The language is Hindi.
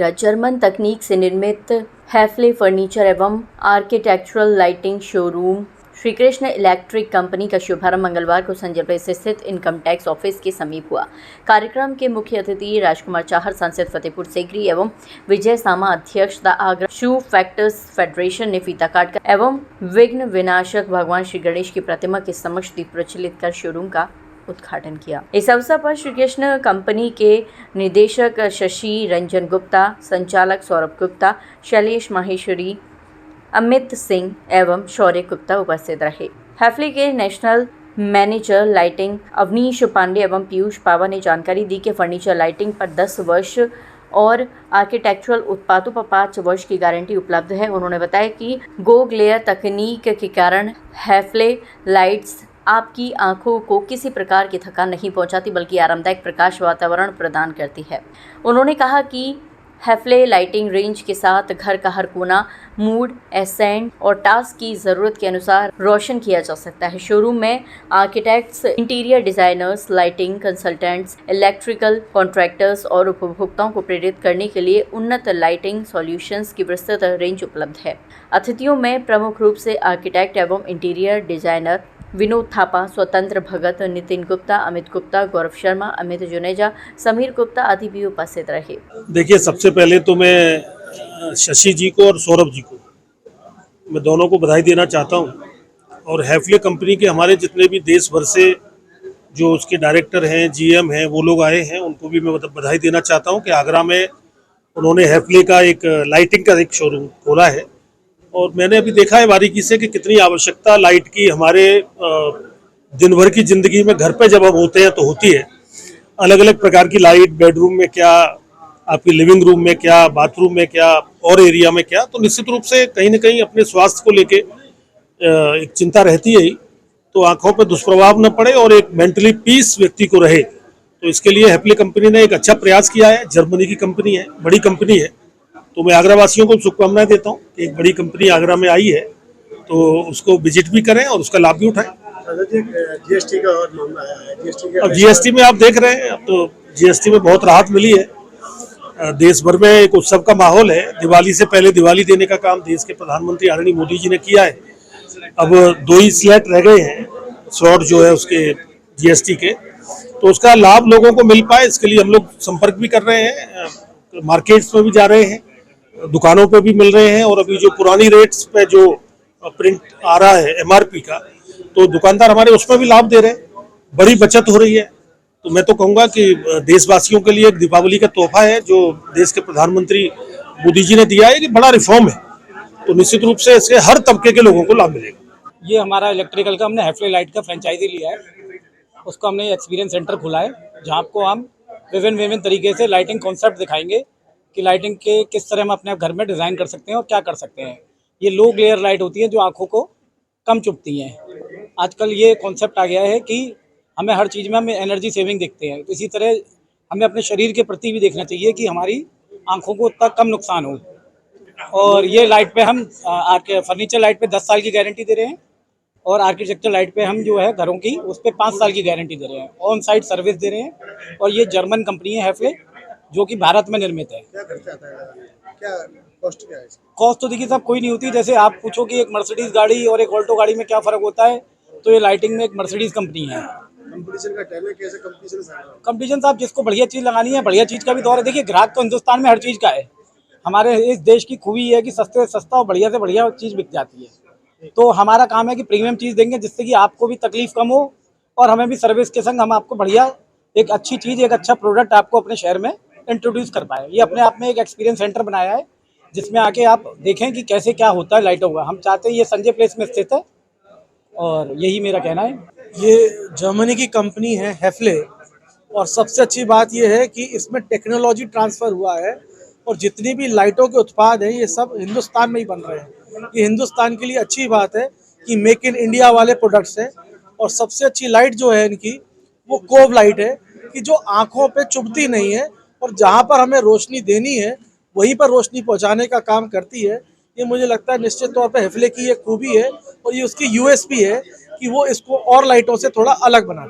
जर्मन तकनीक से निर्मित हैफले फर्नीचर एवं architectural lighting showroom Shri Krishna electric company का शुभारंभ मंगलवार को संजय प्लेस स्थित इनकम टैक्स ऑफिस के समीप हुआ। कार्यक्रम के मुख्य अतिथि राजकुमार चाहर, सांसद फतेहपुर सीकरी एवं विजय सामा, अध्यक्ष the Agra shoe factors federation ने फीता काटकर एवं विघ्न विनाशक भगवान श्री गणेश की प्रतिमा के समक्ष दीप प्रज्वलित कर शोरूम का उद्घाटन किया। इस अवसर पर श्री कृष्ण कंपनी के निदेशक शशि रंजन गुप्ता, संचालक सौरभ गुप्ता, शैलेश माहेश्वरी, अमित सिंह एवं शौर्य गुप्ता उपस्थित रहे। हैफले के national manager lighting Avneesh Pandey एवं पीयूष पावा ने जानकारी दी कि फर्नीचर लाइटिंग पर 10 वर्ष और आर्किटेक्चरल उत्पादों पर 5 वर्ष की गारंटी उपलब्ध है। उन्होंने बताया कि गो ग्लेयर तकनीक के कारण हैफले लाइट्स आपकी आंखों को किसी प्रकार की थकान नहीं पहुंचाती, बल्कि आरामदायक प्रकाश वातावरण प्रदान करती है। उन्होंने कहा कि हैफले लाइटिंग रेंज के साथ घर का हर कोना मूड, एसेंट और टास्क की ज़रूरत के अनुसार रोशन किया जा सकता है। शोरूम में architects, interior designers, lighting consultants, electrical contractors और उपभोक्ताओं को प्रेरित करने के लिए उन्नत लाइटिंग सॉल्यूशंस की विस्तृत रेंज उपलब्ध है। अतिथियों में प्रमुख रूप से आर्किटेक्ट एवं इंटीरियर डिज़ाइनर विनोद थापा, स्वतंत्र भगत, नितिन गुप्ता, अमित गुप्ता, गौरव शर्मा, अमित जुनेजा, समीर गुप्ता आदि भी उपस्थित रहे। देखिए, सबसे पहले तो मैं शशि जी को और सौरभ जी को, मैं दोनों को बधाई देना चाहता हूं। और हैफले कंपनी के हमारे जितने भी देश भर से जो उसके डायरेक्टर हैं, जीएम हैं, वो लोग आए हैं, उनको भी मैं बधाई देना चाहता हूं कि आगरा में उन्होंने हैफले का एक लाइटिंग का एक शोरूम खोला है। और मैंने अभी देखा है बारीकी से कि कितनी आवश्यकता लाइट की हमारे दिन भर की ज़िंदगी में घर पे जब हम होते हैं तो होती है। अलग अलग प्रकार की लाइट, बेडरूम में क्या, आपकी लिविंग रूम में क्या, बाथरूम में क्या, और एरिया में क्या, तो निश्चित रूप से कहीं ना कहीं अपने स्वास्थ्य को लेके एक चिंता रहती है ही, तो आंखों पर दुष्प्रभाव न पड़े और एक मेंटली पीस व्यक्ति को रहे। तो इसके लिए हैफले कंपनी ने एक अच्छा प्रयास किया है। जर्मनी की कंपनी है, बड़ी कंपनी है, तो मैं आगरा वासियों को शुभकामनाएं देता हूं कि एक बड़ी कंपनी आगरा में आई है, तो उसको विजिट भी करें और उसका लाभ भी उठाएं। जीएसटी का और मामला है, अब जीएसटी में आप देख रहे हैं, अब तो जीएसटी में बहुत राहत मिली है। देश भर में एक उत्सव का माहौल है। दिवाली से पहले दिवाली देने का काम देश के प्रधानमंत्री आदरणीय मोदी जी ने किया है। अब 2 ही स्लॉट रह गए हैं, स्लॉट जो है उसके जीएसटी के, तो उसका लाभ लोगों को मिल पाए, इसके लिए हम लोग संपर्क भी कर रहे हैं, मार्केट्स में भी जा रहे हैं, दुकानों पे भी मिल रहे हैं। और अभी जो पुरानी रेट्स पे जो प्रिंट आ रहा है एमआरपी का, तो दुकानदार हमारे उसमें भी लाभ दे रहे हैं, बड़ी बचत हो रही है। तो मैं तो कहूँगा कि देशवासियों के लिए एक दीपावली का तोहफा है जो देश के प्रधानमंत्री मोदी जी ने दिया है, कि बड़ा रिफॉर्म है, तो निश्चित रूप से इससे हर तबके के लोगों को लाभ मिलेगा। ये हमारा इलेक्ट्रिकल का हमने हैफले लाइट का फ्रेंचाइजी लिया है, उसको हमने एक्सपीरियंस सेंटर खुला है, जहाँ आपको हम विभिन्न तरीके से लाइटिंग कॉन्सेप्ट दिखाएंगे कि लाइटिंग के किस तरह हम अपने घर में डिज़ाइन कर सकते हैं और क्या कर सकते हैं। ये लो ग्लेयर लाइट होती है जो आंखों को कम चुभती हैं। आजकल ये कॉन्सेप्ट आ गया है कि हमें हर चीज़ में हम एनर्जी सेविंग देखते हैं, तो इसी तरह हमें अपने शरीर के प्रति भी देखना चाहिए कि हमारी आंखों को उतना कम नुकसान हो। और ये लाइट पे हम फर्नीचर लाइट पे 10 साल की गारंटी दे रहे हैं, और आर्किटेक्चर लाइट पे हम जो है घरों की उस पर 5 साल की गारंटी दे रहे हैं, ऑन साइट सर्विस दे रहे हैं। और ये जर्मन कंपनी है हैफले, जो कि भारत में निर्मित है। क्या खर्चा आता है, क्या कॉस्ट क्या है? कॉस्ट तो देखिए साहब कोई नहीं होती। जैसे आप पूछो कि एक मर्सिडीज गाड़ी और एक ऑल्टो गाड़ी में क्या फ़र्क होता है, तो ये लाइटिंग में एक मर्सिडीज कंपनी है। कंपटीशन का टाइम है, कैसे कंपटीशन साहब, जिसको बढ़िया चीज़ लगानी है, बढ़िया चीज़ का भी दौर है। देखिए, ग्राहक तो हिंदुस्तान में हर चीज़ का है। हमारे इस देश की खूबी है कि सस्ते से सस्ता और बढ़िया से बढ़िया चीज़ बिक जाती है। तो हमारा काम है कि प्रीमियम चीज़ देंगे, जिससे कि आपको भी तकलीफ कम हो और हमें भी सर्विस के संग हम आपको बढ़िया एक अच्छी चीज़, एक अच्छा प्रोडक्ट आपको अपने शहर में इंट्रोड्यूस कर पाए। ये अपने आप में एक एक्सपीरियंस सेंटर बनाया है, जिसमें आके आप देखें कि कैसे क्या होता है लाइटों का। हम चाहते हैं, ये संजय प्लेस में स्थित है, और यही मेरा कहना है। ये जर्मनी की कंपनी है हैफले, और सबसे अच्छी बात ये है कि इसमें टेक्नोलॉजी ट्रांसफ़र हुआ है, और जितनी भी लाइटों के उत्पाद हैं ये सब हिंदुस्तान में ही बन रहे हैं। ये हिंदुस्तान के लिए अच्छी बात है कि मेक इन इंडिया वाले प्रोडक्ट्स हैं। और सबसे अच्छी लाइट जो है इनकी, वो कोव लाइट है, कि जो आँखों पे चुभती नहीं है, और जहाँ पर हमें रोशनी देनी है वहीं पर रोशनी पहुँचाने का काम करती है। ये मुझे लगता है निश्चित तौर पे हैफले की ये खूबी है, और ये उसकी यूएसपी है कि वो इसको और लाइटों से थोड़ा अलग बना